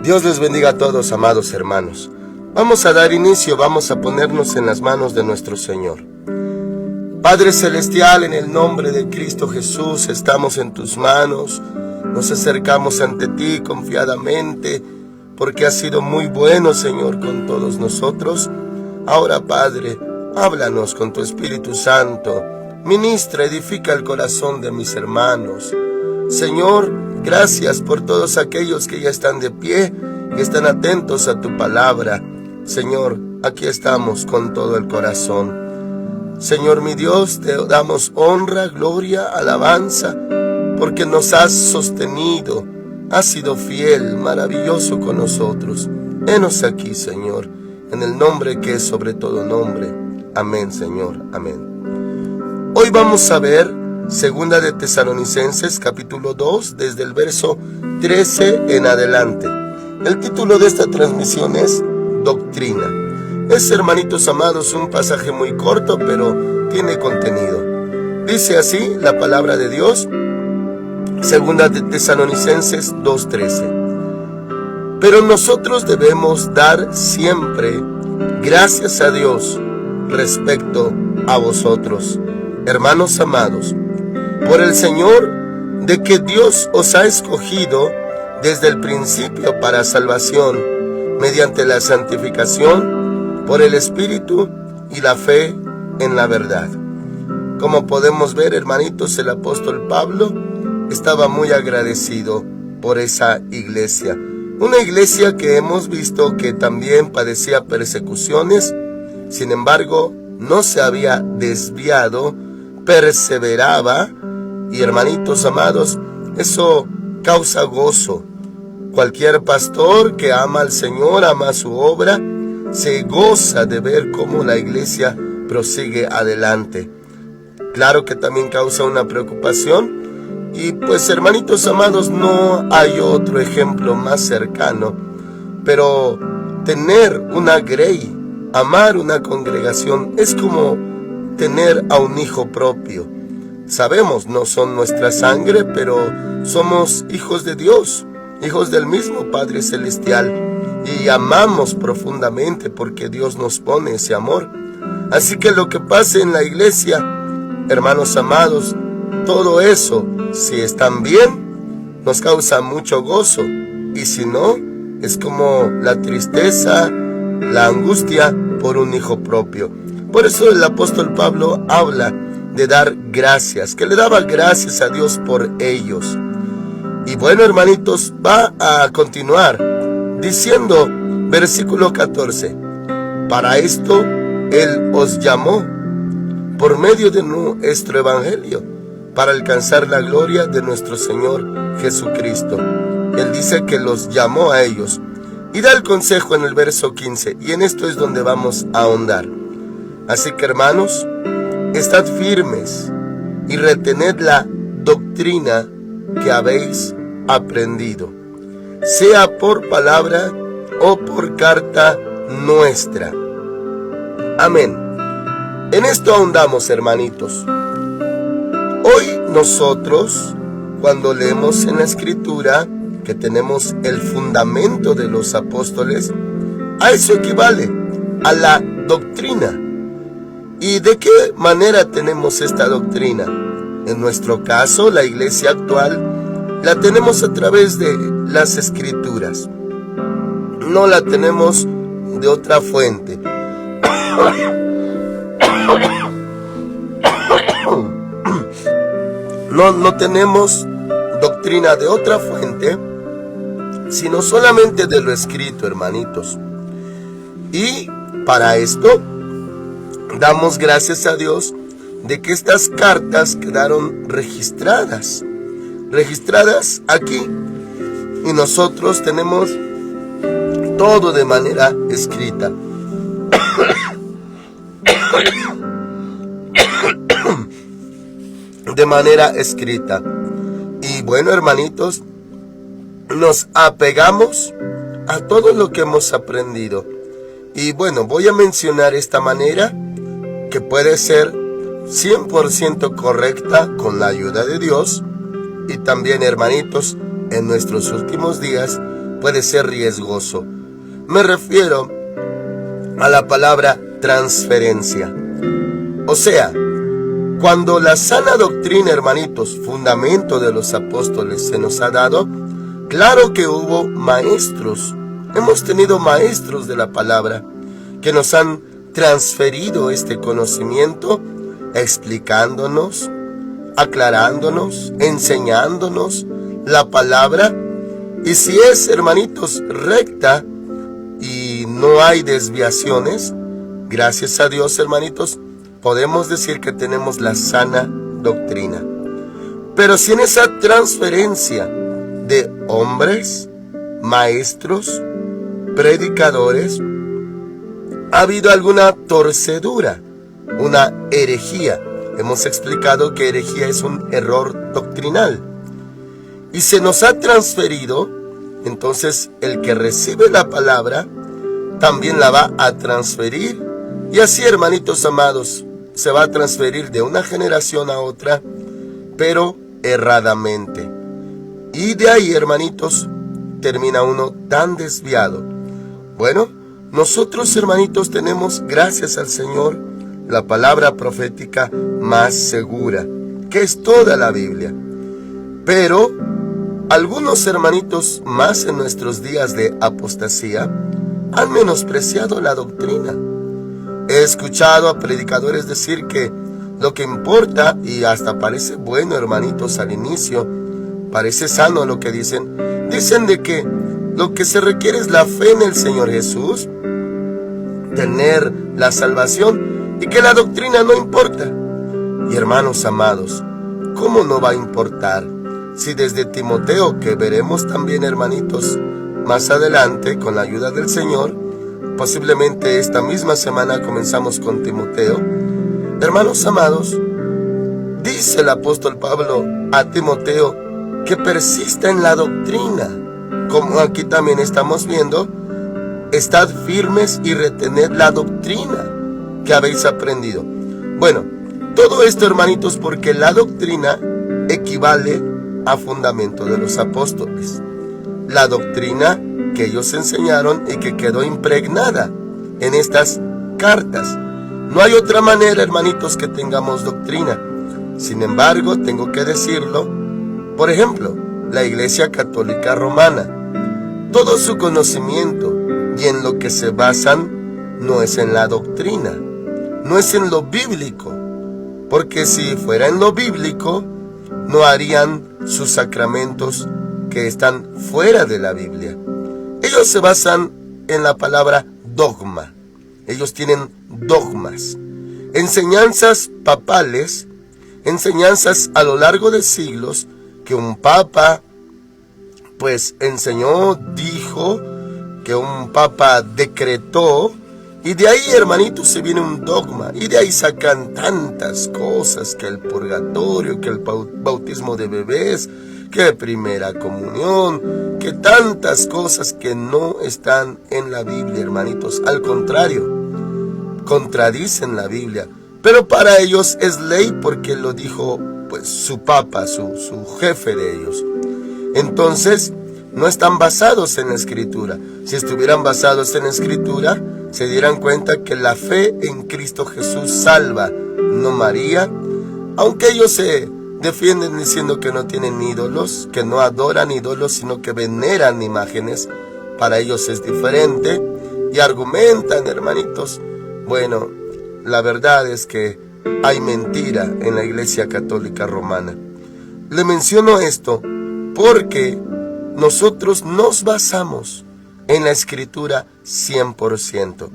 Dios les bendiga a todos, amados hermanos. Vamos a dar inicio, vamos a ponernos en las manos de nuestro Señor. Padre Celestial, en el nombre de Cristo Jesús, estamos en tus manos. Nos acercamos ante ti confiadamente, porque has sido muy bueno, Señor, con todos nosotros. Ahora, Padre, háblanos con tu Espíritu Santo. Ministra, edifica el corazón de mis hermanos. Señor, gracias por todos aquellos que ya están de pie y están atentos a tu palabra. Señor, aquí estamos con todo el corazón. Señor mi Dios, te damos honra, gloria, alabanza, porque nos has sostenido, has sido fiel, maravilloso con nosotros. Henos aquí, Señor, en el nombre que es sobre todo nombre. Amén, Señor, amén. Hoy vamos a ver Segunda de Tesalonicenses, capítulo 2, desde el verso 13 en adelante. El título de esta transmisión es Doctrina. Es, hermanitos amados, un pasaje muy corto, pero tiene contenido. Dice así la palabra de Dios, Segunda de Tesalonicenses 2:13. Pero nosotros debemos dar siempre gracias a Dios respecto a vosotros, hermanos amados, por el Señor, de que Dios os ha escogido desde el principio para salvación, mediante la santificación por el Espíritu y la fe en la verdad. Como podemos ver, hermanitos, el apóstol Pablo estaba muy agradecido por esa iglesia. Una iglesia que hemos visto que también padecía persecuciones, sin embargo, no se había desviado, perseveraba, y hermanitos amados, eso causa gozo. Cualquier pastor que ama al Señor, ama su obra, se goza de ver cómo la iglesia prosigue adelante. Claro que también causa una preocupación, y pues, hermanitos amados, no hay otro ejemplo más cercano, pero tener una grey, amar una congregación, es como tener a un hijo propio. Sabemos, no son nuestra sangre, pero somos hijos de Dios, hijos del mismo Padre Celestial, y amamos profundamente porque Dios nos pone ese amor. Así que lo que pase en la iglesia, hermanos amados, todo eso, si están bien, nos causa mucho gozo, y si no, es como la tristeza, la angustia por un hijo propio. Por eso el apóstol Pablo habla de dar gracias, que le daba gracias a Dios por ellos. Y bueno, hermanitos, va a continuar diciendo, versículo 14, para esto Él os llamó por medio de nuestro evangelio, para alcanzar la gloria de nuestro Señor Jesucristo. Él dice que los llamó a ellos, y da el consejo en el verso 15, y en esto es donde vamos a ahondar. Así que, hermanos, estad firmes y retened la doctrina que habéis aprendido, sea por palabra o por carta nuestra. Amén. En esto ahondamos, hermanitos. Hoy nosotros, cuando leemos en la Escritura que tenemos el fundamento de los apóstoles, a eso equivale, a la doctrina. ¿Y de qué manera tenemos esta doctrina? En nuestro caso, la iglesia actual, la tenemos a través de las Escrituras. No la tenemos de otra fuente. No tenemos doctrina de otra fuente, sino solamente de lo escrito, hermanitos. Y para esto, damos gracias a Dios de que estas cartas quedaron registradas aquí, y nosotros tenemos todo de manera escrita. De manera escrita. Y bueno, hermanitos, nos apegamos a todo lo que hemos aprendido. Y bueno, voy a mencionar esta manera que puede ser 100% correcta con la ayuda de Dios, y también, hermanitos, en nuestros últimos días puede ser riesgoso. Me refiero a la palabra transferencia. O sea, cuando la sana doctrina, hermanitos, fundamento de los apóstoles, se nos ha dado, claro que hubo maestros. Hemos tenido maestros de la palabra que nos han transferido este conocimiento, explicándonos, aclarándonos, enseñándonos la palabra. Y si es, hermanitos, recta y no hay desviaciones, gracias a Dios, hermanitos, podemos decir que tenemos la sana doctrina. Pero si en esa transferencia de hombres, maestros, predicadores, ha habido alguna torcedura, una herejía. Hemos explicado que herejía es un error doctrinal. Y se nos ha transferido, entonces el que recibe la palabra también la va a transferir. Y así, hermanitos amados, se va a transferir de una generación a otra, pero erradamente. Y de ahí, hermanitos, termina uno tan desviado. Bueno, nosotros, hermanitos, tenemos, gracias al Señor, la palabra profética más segura, que es toda la Biblia. Pero algunos hermanitos más en nuestros días de apostasía han menospreciado la doctrina. He escuchado a predicadores decir que lo que importa, y hasta parece bueno, hermanitos, al inicio, parece sano lo que dicen de que lo que se requiere es la fe en el Señor Jesús, tener la salvación, y que la doctrina no importa. Y hermanos amados, ¿cómo no va a importar? Si desde Timoteo, que veremos también, hermanitos, más adelante, con la ayuda del Señor, posiblemente esta misma semana comenzamos con Timoteo. Hermanos amados, dice el apóstol Pablo a Timoteo que persista en la doctrina, como aquí también estamos viendo. Estad firmes y retened la doctrina que habéis aprendido. Bueno, todo esto, hermanitos, porque la doctrina equivale a fundamento de los apóstoles. La doctrina que ellos enseñaron y que quedó impregnada en estas cartas. No hay otra manera, hermanitos, que tengamos doctrina. Sin embargo, tengo que decirlo, por ejemplo, la Iglesia Católica Romana, todo su conocimiento y en lo que se basan no es en la doctrina, no es en lo bíblico, porque si fuera en lo bíblico, no harían sus sacramentos que están fuera de la Biblia. Ellos se basan en la palabra dogma. Ellos tienen dogmas, enseñanzas papales, enseñanzas a lo largo de siglos que un papa pues enseñó, dijo, que un papa decretó, y de ahí, hermanitos, se viene un dogma, y de ahí sacan tantas cosas, que el purgatorio, que el bautismo de bebés, que primera comunión, que tantas cosas que no están en la Biblia, hermanitos. Al contrario, contradicen la Biblia, pero para ellos es ley porque lo dijo pues su papa, su jefe de ellos. Entonces, no están basados en la Escritura. Si estuvieran basados en la Escritura, se dieran cuenta que la fe en Cristo Jesús salva, no María. Aunque ellos se defienden diciendo que no tienen ídolos, que no adoran ídolos, sino que veneran imágenes, para ellos es diferente. Y argumentan, hermanitos. Bueno, la verdad es que hay mentira en la Iglesia Católica Romana. Le menciono esto porque nosotros nos basamos en la Escritura 100%.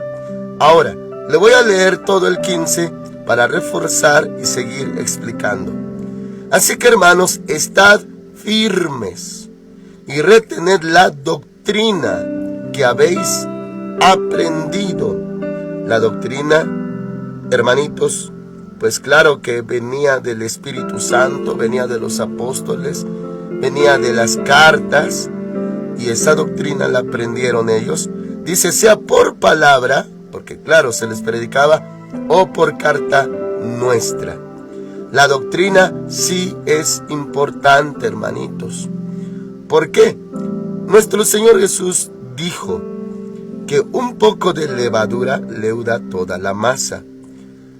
Ahora, le voy a leer todo el 15 para reforzar y seguir explicando. Así que, hermanos, estad firmes y retened la doctrina que habéis aprendido. La doctrina, hermanitos, pues claro que venía del Espíritu Santo, venía de los apóstoles, venía de las cartas, y esa doctrina la aprendieron ellos. Dice, sea por palabra, porque claro, se les predicaba, o por carta nuestra. La doctrina sí es importante, hermanitos. ¿Por qué? Nuestro Señor Jesús dijo que un poco de levadura leuda toda la masa.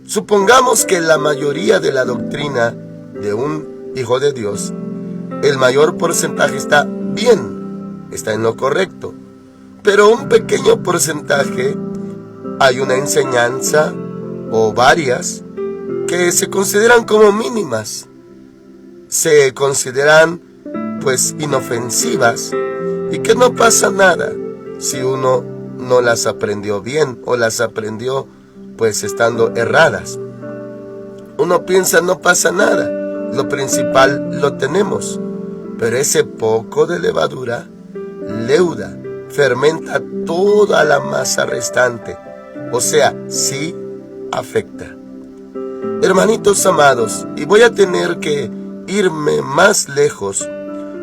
Supongamos que la mayoría de la doctrina de un hijo de Dios, el mayor porcentaje está bien, está en lo correcto, pero un pequeño porcentaje, hay una enseñanza o varias que se consideran como mínimas, se consideran pues inofensivas y que no pasa nada si uno no las aprendió bien o las aprendió pues estando erradas. Uno piensa no pasa nada, lo principal lo tenemos, pero ese poco de levadura leuda, fermenta toda la masa restante, o sea, sí afecta. Hermanitos amados, y voy a tener que irme más lejos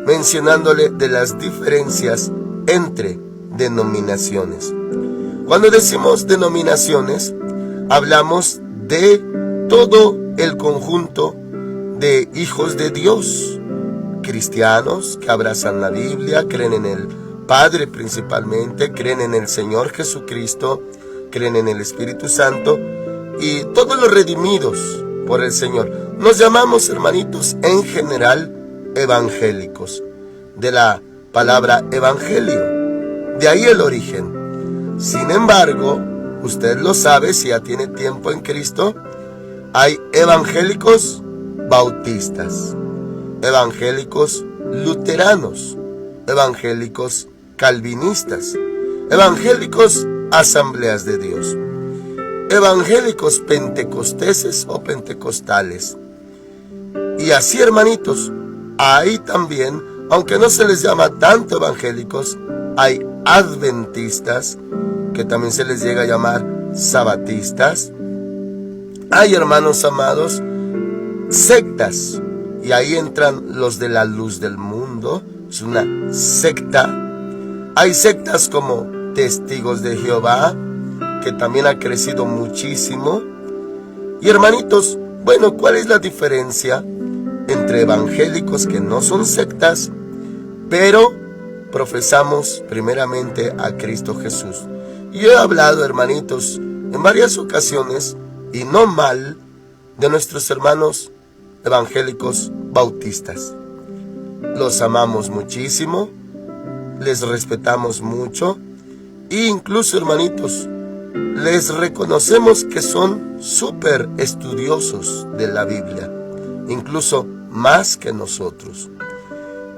mencionándole de las diferencias entre denominaciones. Cuando decimos denominaciones, hablamos de todo el conjunto de hijos de Dios, cristianos que abrazan la Biblia, creen en el Padre principalmente, creen en el Señor Jesucristo, creen en el Espíritu Santo y todos los redimidos por el Señor. Nos llamamos, hermanitos, en general evangélicos, de la palabra evangelio, de ahí el origen. Sin embargo, usted lo sabe si ya tiene tiempo en Cristo, hay evangélicos bautistas, evangélicos luteranos, evangélicos calvinistas, evangélicos asambleas de Dios, evangélicos pentecosteses o pentecostales. Y así, hermanitos, hay también, aunque no se les llama tanto evangélicos, hay adventistas, que también se les llega a llamar sabatistas. Hay, hermanos amados, sectas, y ahí entran los de la luz del mundo, es una secta. Hay sectas como Testigos de Jehová, que también ha crecido muchísimo. Y hermanitos, bueno, ¿cuál es la diferencia entre evangélicos que no son sectas, pero profesamos primeramente a Cristo Jesús? Yo he hablado, hermanitos, en varias ocasiones, y no mal, de nuestros hermanos evangélicos bautistas. Los amamos muchísimo, les respetamos mucho, e incluso, hermanitos, les reconocemos que son súper estudiosos de la Biblia, incluso más que nosotros.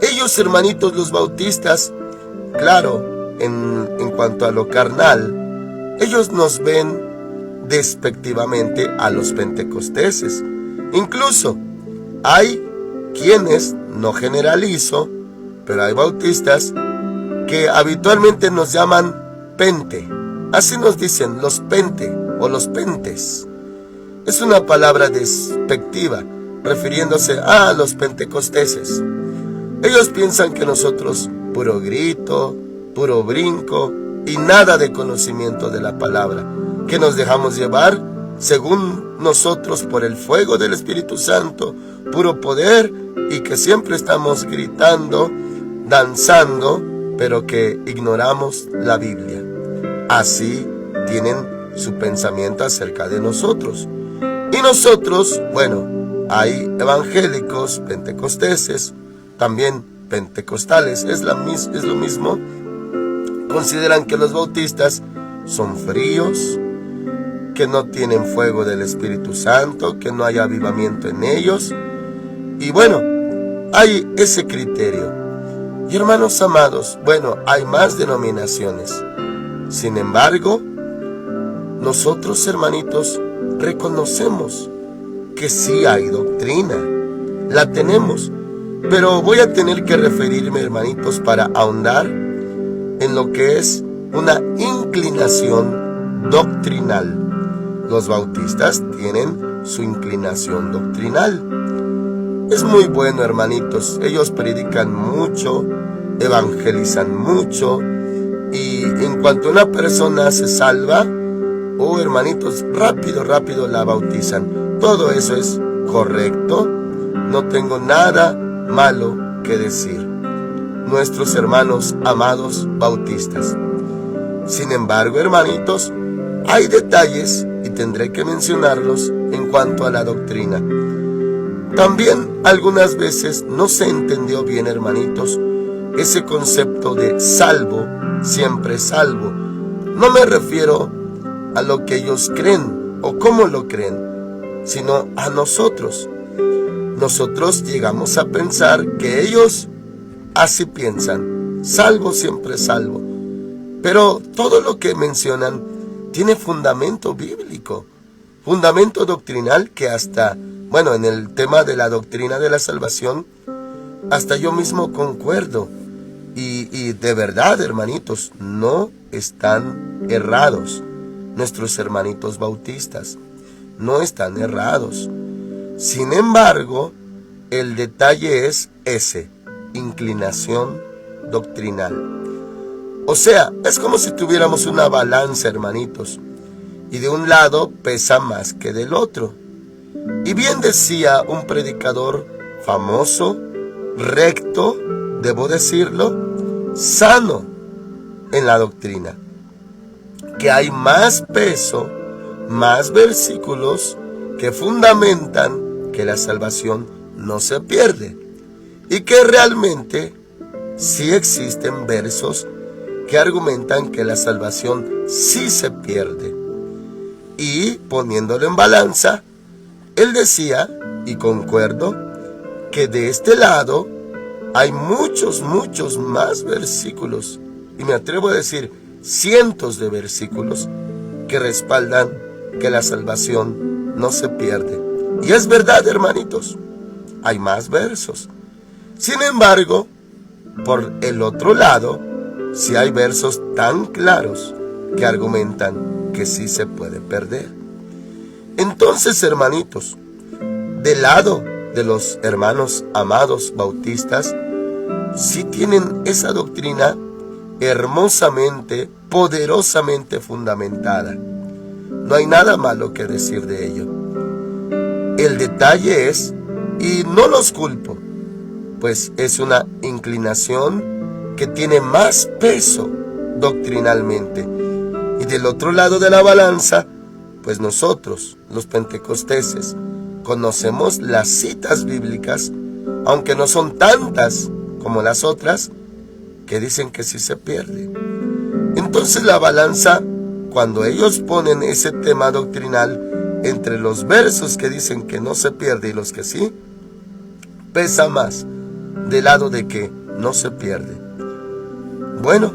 Ellos, hermanitos, los bautistas, claro, en cuanto a lo carnal, ellos nos ven despectivamente a los pentecosteses. Incluso hay quienes, no generalizo, pero hay bautistas que habitualmente nos llaman pente. Así nos dicen, los pente o los pentes. Es una palabra despectiva, refiriéndose a los pentecosteses. Ellos piensan que nosotros, puro grito, puro brinco y nada de conocimiento de la palabra, que nos dejamos llevar, según nosotros, por el fuego del Espíritu Santo, puro poder, y que siempre estamos gritando, danzando, pero que ignoramos la Biblia. Así tienen su pensamiento acerca de nosotros. Y nosotros, bueno, hay evangélicos, pentecosteses, también pentecostales, es lo mismo. Consideran que los bautistas son fríos, que no tienen fuego del Espíritu Santo, que no hay avivamiento en ellos. Y bueno, hay ese criterio. Y hermanos amados, bueno, hay más denominaciones. Sin embargo, nosotros, hermanitos, reconocemos que sí hay doctrina, la tenemos, pero voy a tener que referirme, hermanitos, para ahondar en lo que es una inclinación doctrinal. Los bautistas tienen su inclinación doctrinal. Es muy bueno, hermanitos, ellos predican mucho, evangelizan mucho, y en cuanto una persona se salva, hermanitos, rápido la bautizan. Todo eso es correcto, no tengo nada malo que decir. nuestros hermanos amados bautistas. Sin embargo, hermanitos, hay detalles y tendré que mencionarlos en cuanto a la doctrina. También algunas veces no se entendió bien, hermanitos, ese concepto de salvo, siempre salvo. No me refiero a lo que ellos creen o cómo lo creen, sino a nosotros. Nosotros llegamos a pensar que ellos así piensan, salvo, siempre salvo. Pero todo lo que mencionan tiene fundamento bíblico, fundamento doctrinal que hasta, en el tema de la doctrina de la salvación, hasta yo mismo concuerdo. Y de verdad, hermanitos, no están errados. Nuestros hermanitos bautistas no están errados. Sin embargo, el detalle es ese, inclinación doctrinal. O sea, es como si tuviéramos una balanza, hermanitos, y de un lado pesa más que del otro. Y bien decía un predicador famoso, recto, debo decirlo, sano en la doctrina, que hay más peso, más versículos que fundamentan que la salvación no se pierde, y que realmente sí existen versos que argumentan que la salvación sí se pierde. Y poniéndolo en balanza, él decía, y concuerdo, que de este lado hay muchos más versículos, y me atrevo a decir cientos de versículos que respaldan que la salvación no se pierde. Y es verdad, hermanitos, hay más versos. Sin embargo, por el otro lado, sí hay versos tan claros que argumentan que sí se puede perder. Entonces, hermanitos, del lado de los hermanos amados bautistas, sí tienen esa doctrina hermosamente, poderosamente fundamentada. No hay nada malo que decir de ello. El detalle es, y no los culpo, pues es una inclinación que tiene más peso doctrinalmente. Y del otro lado de la balanza, pues nosotros, los pentecosteses, conocemos las citas bíblicas, aunque no son tantas como las otras, que dicen que sí se pierde. Entonces la balanza, cuando ellos ponen ese tema doctrinal entre los versos que dicen que no se pierde y los que sí, pesa más del lado de que no se pierde. Bueno,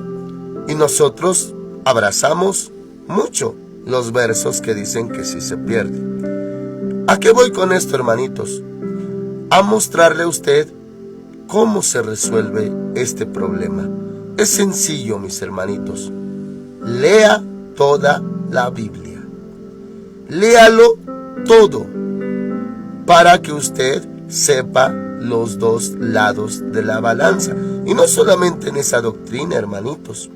y nosotros abrazamos mucho los versos que dicen que sí se pierde. ¿A qué voy con esto, hermanitos? A mostrarle a usted cómo se resuelve este problema. Es sencillo, mis hermanitos. Lea toda la Biblia. Léalo todo para que usted sepa los dos lados de la balanza. Y no solamente en esa doctrina, hermanitos.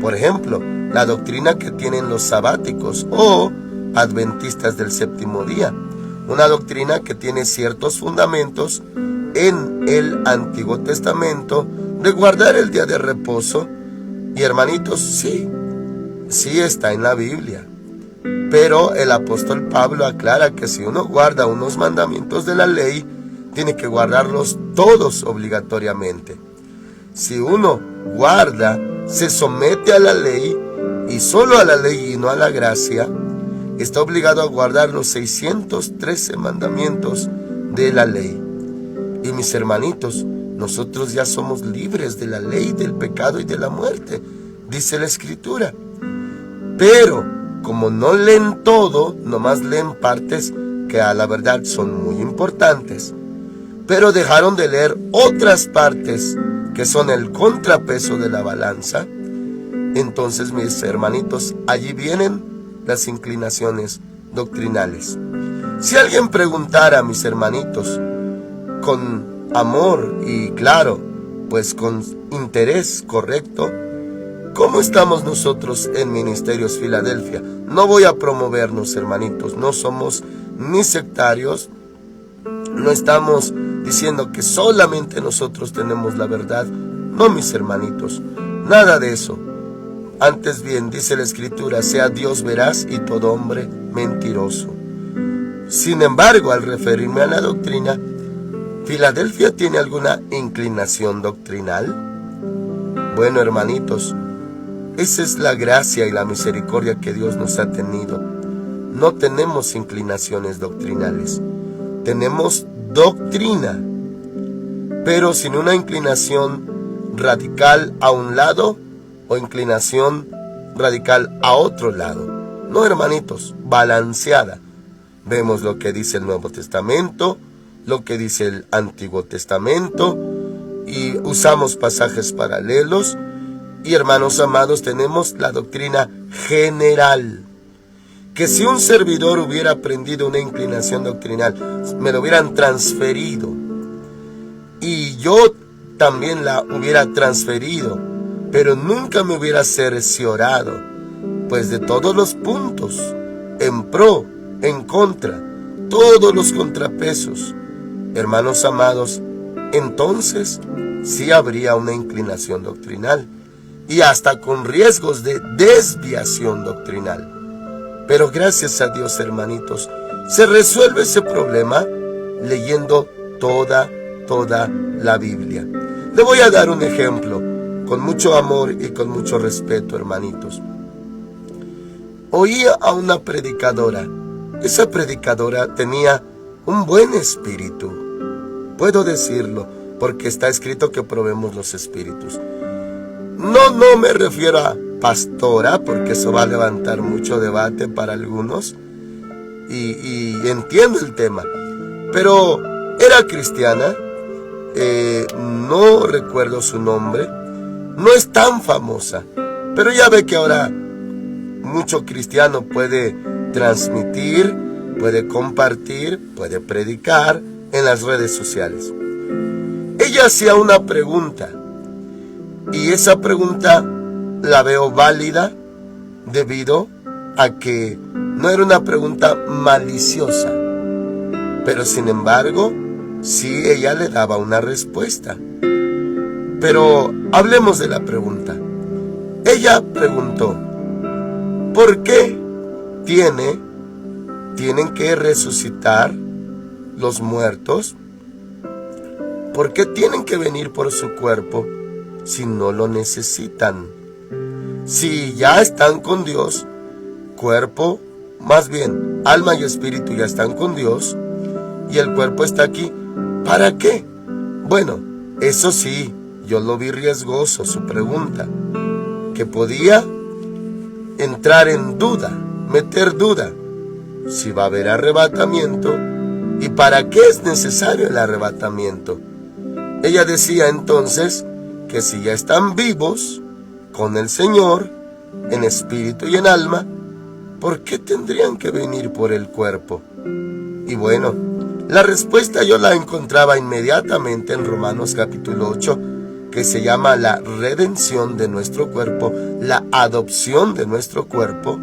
Por ejemplo, la doctrina que tienen los sabáticos o adventistas del séptimo día. Una doctrina que tiene ciertos fundamentos en el Antiguo Testamento de guardar el día de reposo. Y hermanitos, sí está en la Biblia. Pero el apóstol Pablo aclara que si uno guarda unos mandamientos de la ley, tiene que guardarlos todos obligatoriamente. Si uno guarda, se somete a la ley, y solo a la ley y no a la gracia, está obligado a guardar los 613 mandamientos de la ley. Y mis hermanitos, nosotros ya somos libres de la ley, del pecado y de la muerte, dice la Escritura. Pero como no leen todo, nomás leen partes que a la verdad son muy importantes, pero dejaron de leer otras partes que son el contrapeso de la balanza, entonces, mis hermanitos, allí vienen las inclinaciones doctrinales. Si alguien preguntara, mis hermanitos, con amor y claro, pues con interés correcto, ¿cómo estamos nosotros en Ministerios Filadelfia? No voy a promovernos, hermanitos, no somos ni sectarios, no estamos diciendo que solamente nosotros tenemos la verdad. No, mis hermanitos, nada de eso. Antes bien, dice la Escritura, sea Dios veraz y todo hombre mentiroso. Sin embargo, al referirme a la doctrina, ¿Filadelfia tiene alguna inclinación doctrinal? Bueno, hermanitos, esa es la gracia y la misericordia que Dios nos ha tenido. No tenemos inclinaciones doctrinales, tenemos doctrina, pero sin una inclinación radical a un lado o inclinación radical a otro lado. No, hermanitos, balanceada. Vemos lo que dice el Nuevo Testamento, lo que dice el Antiguo Testamento, y usamos pasajes paralelos. Y hermanos amados, tenemos la doctrina general, que si un servidor hubiera aprendido una inclinación doctrinal, me lo hubieran transferido, y yo también la hubiera transferido, pero nunca me hubiera cerciorado, pues de todos los puntos, en pro, en contra, todos los contrapesos, hermanos amados, entonces sí habría una inclinación doctrinal, y hasta con riesgos de desviación doctrinal. Pero gracias a Dios, hermanitos, se resuelve ese problema leyendo toda la Biblia. Le voy a dar un ejemplo, con mucho amor y con mucho respeto, hermanitos. Oía a una predicadora. Esa predicadora tenía un buen espíritu. Puedo decirlo, porque está escrito que probemos los espíritus. No me refiero a pastora, porque eso va a levantar mucho debate para algunos, y entiendo el tema, pero era cristiana, no recuerdo su nombre, no es tan famosa, pero ya ve que ahora mucho cristiano puede transmitir, puede compartir, puede predicar en las redes sociales. Ella hacía una pregunta, y esa pregunta la veo válida debido a que no era una pregunta maliciosa, pero sin embargo, sí ella le daba una respuesta. Pero hablemos de la pregunta. Ella preguntó, ¿por qué tienen que resucitar los muertos? ¿Por qué tienen que venir por su cuerpo si no lo necesitan? Si ya están con Dios, cuerpo, más bien alma y espíritu ya están con Dios, y el cuerpo está aquí, ¿para qué? Bueno, eso sí, yo lo vi riesgoso, su pregunta, que podía entrar en duda, meter duda, si va a haber arrebatamiento y para qué es necesario el arrebatamiento. Ella decía entonces que si ya están vivos con el Señor, en espíritu y en alma, ¿por qué tendrían que venir por el cuerpo? Y bueno, la respuesta yo la encontraba inmediatamente en Romanos capítulo 8, que se llama la redención de nuestro cuerpo, la adopción de nuestro cuerpo.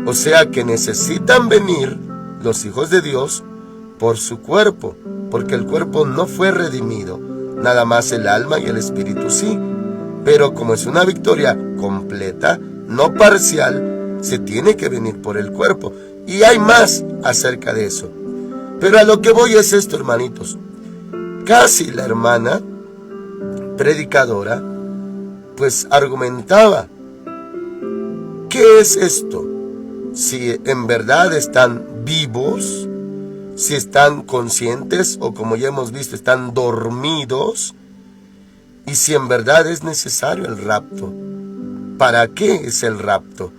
O sea que necesitan venir los hijos de Dios por su cuerpo, porque el cuerpo no fue redimido, nada más el alma y el espíritu sí. Pero como es una victoria completa, no parcial, se tiene que venir por el cuerpo. Y hay más acerca de eso. Pero a lo que voy es esto, hermanitos. Casi la hermana predicadora, pues argumentaba, ¿qué es esto? Si en verdad están vivos, si están conscientes o como ya hemos visto, están dormidos, y si en verdad es necesario el rapto. ¿Para qué es el rapto?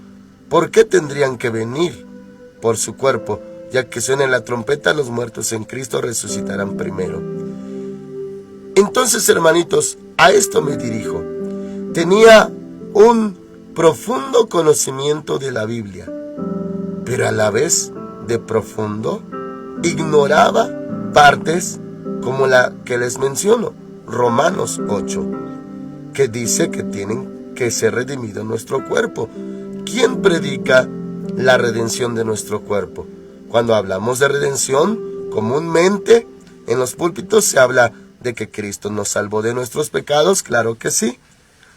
¿Por qué tendrían que venir por su cuerpo? Ya que suene la trompeta, los muertos en Cristo resucitarán primero. Entonces, hermanitos, a esto me dirijo. Tenía un profundo conocimiento de la Biblia, pero a la vez de profundo, ignoraba partes como la que les menciono, Romanos 8, que dice que tienen que ser redimido nuestro cuerpo. ¿Quién predica la redención de nuestro cuerpo? Cuando hablamos de redención, comúnmente en los púlpitos se habla de que Cristo nos salvó de nuestros pecados, claro que sí.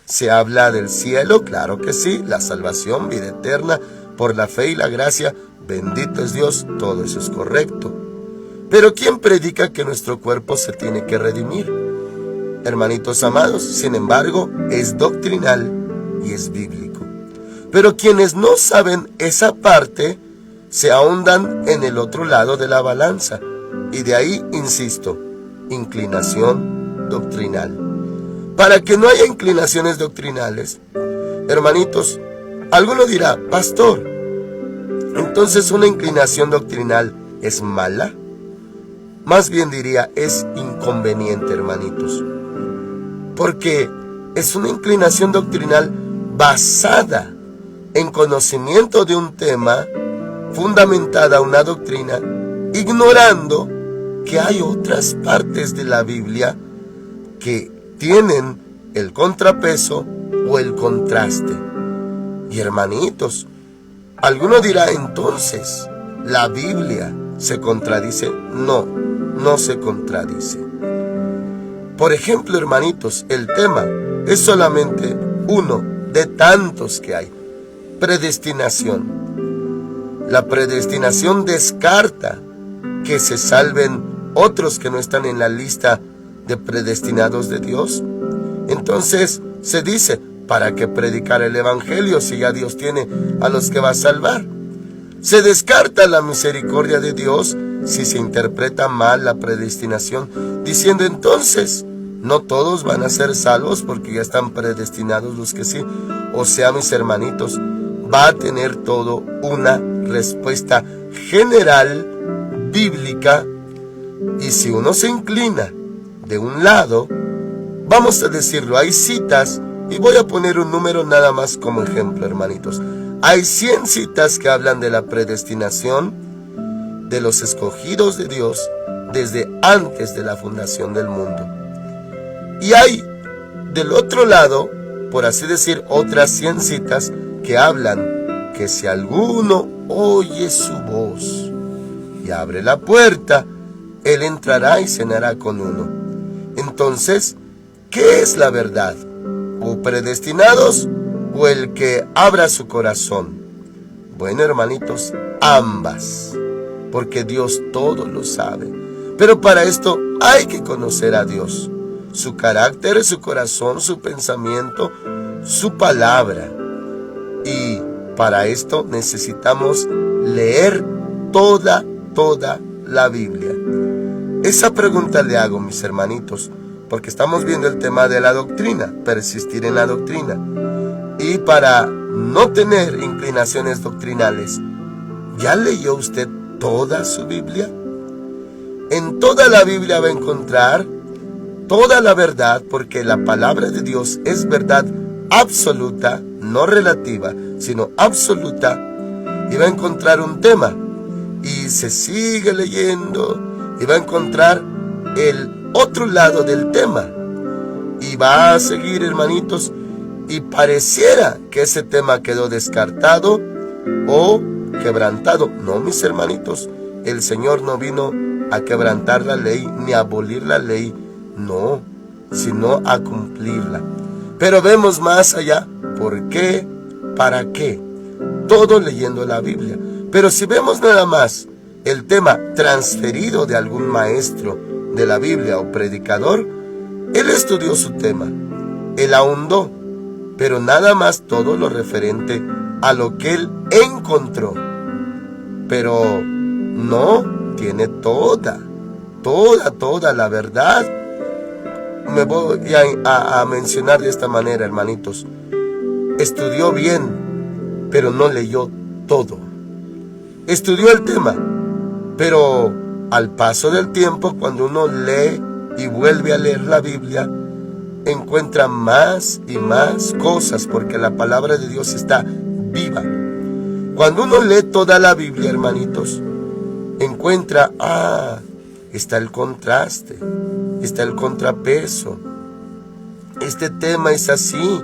Se habla del cielo, claro que sí, la salvación, vida eterna, por la fe y la gracia, bendito es Dios, todo eso es correcto. Pero ¿quién predica que nuestro cuerpo se tiene que redimir? Hermanitos amados, sin embargo, es doctrinal y es bíblico. Pero quienes no saben esa parte, se ahondan en el otro lado de la balanza. Y de ahí, insisto, inclinación doctrinal. Para que no haya inclinaciones doctrinales, hermanitos, alguno dirá, pastor, entonces una inclinación doctrinal es mala. Más bien diría, es inconveniente, hermanitos. Porque es una inclinación doctrinal basada en conocimiento de un tema, fundamentada en una doctrina, ignorando que hay otras partes de la Biblia que tienen el contrapeso o el contraste. Y hermanitos, alguno dirá entonces, ¿la Biblia se contradice? No, no se contradice. Por ejemplo, hermanitos, el tema es solamente uno de tantos que hay. Predestinación. La predestinación descarta que se salven otros que no están en la lista de predestinados de Dios. Entonces se dice, ¿para qué predicar el evangelio si ya Dios tiene a los que va a salvar? Se descarta la misericordia de Dios si se interpreta mal la predestinación, diciendo entonces, no todos van a ser salvos porque ya están predestinados los que sí. O sea, mis hermanitos, va a tener todo una respuesta general, bíblica, y si uno se inclina de un lado, vamos a decirlo, hay citas, y voy a poner un número nada más como ejemplo, hermanitos. Hay 100 citas que hablan de la predestinación de los escogidos de Dios desde antes de la fundación del mundo. Y hay del otro lado, por así decir, otras 100 citas que hablan que si alguno oye su voz y abre la puerta, él entrará y cenará con uno. Entonces, ¿qué es la verdad? ¿O predestinados o el que abra su corazón? Bueno, hermanitos, ambas, porque Dios todo lo sabe. Pero para esto hay que conocer a Dios, su carácter, su corazón, su pensamiento, su palabra. Y para esto necesitamos leer toda la Biblia. Esa pregunta le hago, mis hermanitos, porque estamos viendo el tema de la doctrina, persistir en la doctrina. Y para no tener inclinaciones doctrinales, ¿ya leyó usted toda su Biblia? En toda la Biblia va a encontrar toda la verdad, porque la palabra de Dios es verdad absoluta, no relativa, sino absoluta, y va a encontrar un tema, y se sigue leyendo, y va a encontrar el otro lado del tema, y va a seguir, hermanitos, y pareciera que ese tema quedó descartado o quebrantado. No, mis hermanitos, el Señor no vino a quebrantar la ley ni a abolir la ley, no, sino a cumplirla. Pero vemos más allá, ¿por qué? ¿Para qué? Todo leyendo la Biblia. Pero si vemos nada más el tema transferido de algún maestro de la Biblia o predicador, él estudió su tema, él ahondó, pero nada más todo lo referente a lo que él encontró. Pero no tiene toda la verdad. Me voy a mencionar de esta manera, hermanitos. Estudió bien, pero no leyó todo. Estudió el tema, pero al paso del tiempo, cuando uno lee y vuelve a leer la Biblia, encuentra más y más cosas, porque la palabra de Dios está viva. Cuando uno lee toda la Biblia, hermanitos, encuentra, está el contraste, está el contrapeso. Este tema es así.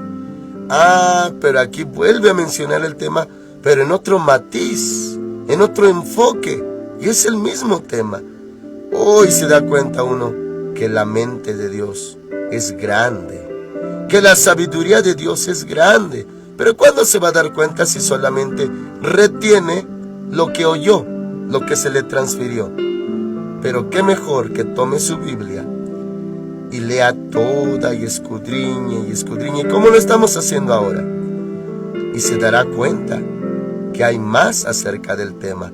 Pero aquí vuelve a mencionar el tema, pero en otro matiz, en otro enfoque, y es el mismo tema. Hoy se da cuenta uno que la mente de Dios es grande, que la sabiduría de Dios es grande. Pero ¿cuándo se va a dar cuenta si solamente retiene lo que oyó, lo que se le transfirió? Pero qué mejor que tome su Biblia y lea toda y escudriñe, como lo estamos haciendo ahora. Y se dará cuenta que hay más acerca del tema.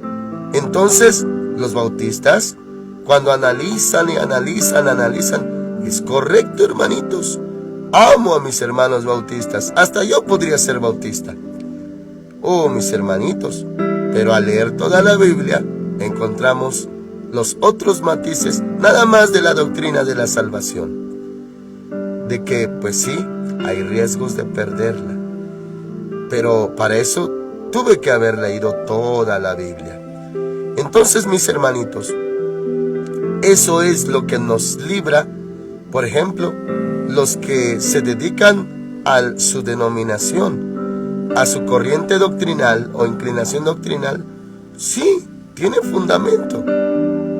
Entonces, los bautistas, cuando analizan, es correcto, hermanitos. Amo a mis hermanos bautistas, hasta yo podría ser bautista. Oh, mis hermanitos, pero al leer toda la Biblia, encontramos los otros matices, nada más de la doctrina de la salvación. De que, pues sí, hay riesgos de perderla. Pero para eso tuve que haber leído toda la Biblia. Entonces, mis hermanitos, eso es lo que nos libra. Por ejemplo, los que se dedican a su denominación, a su corriente doctrinal o inclinación doctrinal, sí, tiene fundamento,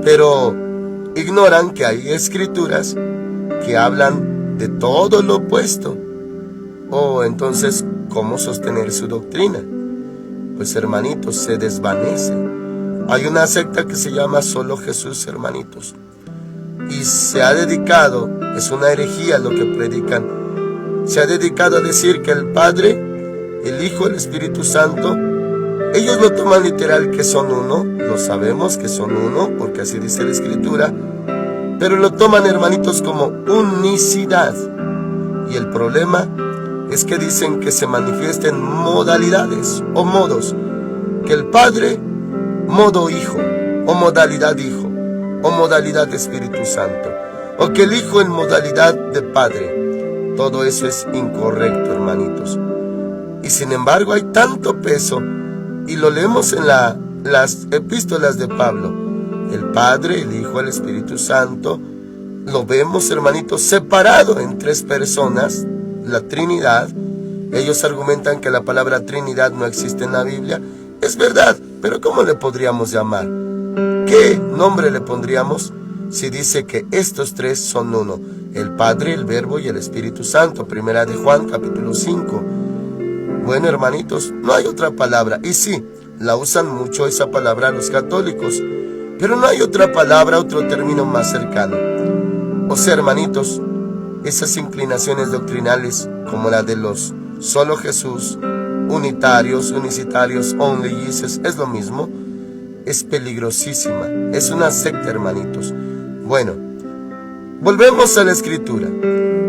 pero ignoran que hay escrituras que hablan de todo lo opuesto. Entonces, ¿cómo sostener su doctrina? Pues, hermanitos, se desvanece. Hay una secta que se llama Solo Jesús, hermanitos, y se ha dedicado, es una herejía lo que predican, se ha dedicado a decir que el Padre, el Hijo, el Espíritu Santo, ellos lo toman literal que son uno, lo sabemos que son uno, porque así dice la Escritura, pero lo toman, hermanitos, como unicidad. Y el problema es que dicen que se manifiesten modalidades o modos, que el Padre, modo Hijo, o modalidad Hijo, o modalidad Espíritu Santo, o que el Hijo en modalidad de Padre. Todo eso es incorrecto, hermanitos. Y sin embargo hay tanto peso, y lo leemos en las epístolas de Pablo. El Padre, el Hijo, el Espíritu Santo, lo vemos, hermanitos, separado en tres personas, la Trinidad. Ellos argumentan que la palabra Trinidad no existe en la Biblia. Es verdad, pero ¿cómo le podríamos llamar? ¿Qué nombre le pondríamos si dice que estos tres son uno? El Padre, el Verbo y el Espíritu Santo. Primera de Juan, capítulo 5. Bueno, hermanitos, no hay otra palabra. Y sí, la usan mucho esa palabra los católicos, pero no hay otra palabra, otro término más cercano. O sea, hermanitos, esas inclinaciones doctrinales como la de los Solo Jesús, unitarios, unicitarios, Only Jesus, es lo mismo. Es peligrosísima, es una secta, hermanitos. Bueno, volvemos a la Escritura.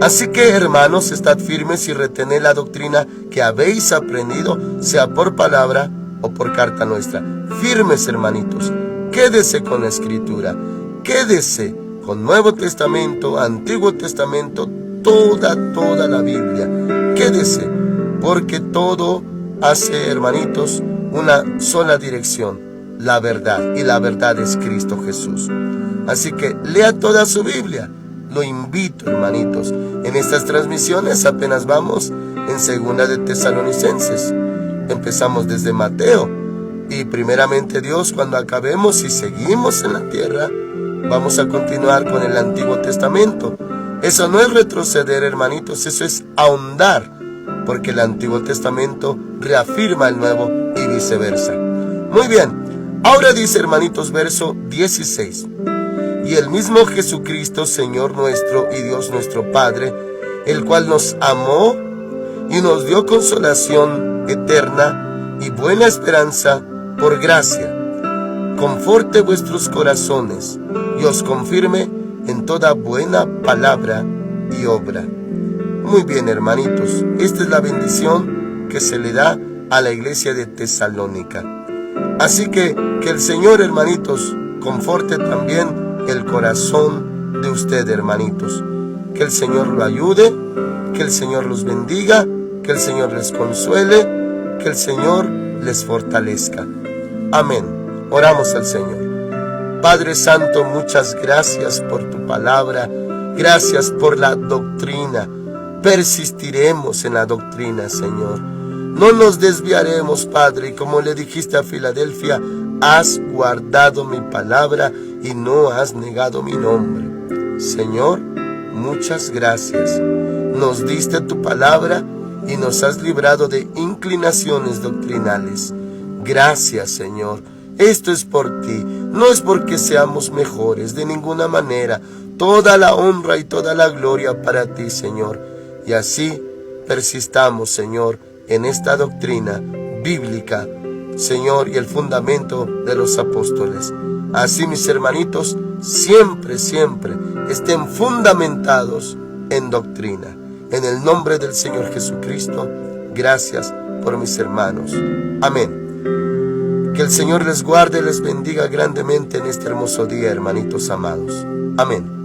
Así que, hermanos, estad firmes y retened la doctrina que habéis aprendido, sea por palabra o por carta nuestra. Firmes, hermanitos, quédese con la Escritura, quédese con Nuevo Testamento, Antiguo Testamento, toda la Biblia. Quédese, porque todo hace, hermanitos, una sola dirección, la verdad, y la verdad es Cristo Jesús. Así que lea toda su Biblia. Lo invito, hermanitos. En estas transmisiones apenas vamos en Segunda de Tesalonicenses. Empezamos desde Mateo. Y primeramente Dios, cuando acabemos y seguimos en la tierra, vamos a continuar con el Antiguo Testamento. Eso no es retroceder, hermanitos, eso es ahondar, porque el Antiguo Testamento reafirma el Nuevo y viceversa. Muy bien, ahora dice, hermanitos, verso 16. Y el mismo Jesucristo, Señor nuestro y Dios nuestro Padre, el cual nos amó y nos dio consolación eterna y buena esperanza por gracia, conforte vuestros corazones y os confirme en toda buena palabra y obra. Muy bien, hermanitos, esta es la bendición que se le da a la iglesia de Tesalónica. Así que el Señor, hermanitos, conforte también el corazón de usted, hermanitos. Que el Señor lo ayude, que el Señor los bendiga, que el Señor les consuele, que el Señor les fortalezca. Amén. Oramos al Señor. Padre Santo, muchas gracias por tu palabra, gracias por la doctrina. Persistiremos en la doctrina, Señor. No nos desviaremos, Padre, y como le dijiste a Filadelfia, has guardado mi palabra y no has negado mi nombre. Señor, muchas gracias. Nos diste tu palabra y nos has librado de inclinaciones doctrinales. Gracias, Señor. Esto es por ti, no es porque seamos mejores, de ninguna manera. Toda la honra y toda la gloria para ti, Señor. Y así persistamos, Señor, en esta doctrina bíblica, Señor, y el fundamento de los apóstoles. Así, mis hermanitos, siempre estén fundamentados en doctrina. En el nombre del Señor Jesucristo, gracias por mis hermanos. Amén. Que el Señor les guarde y les bendiga grandemente en este hermoso día, hermanitos amados. Amén.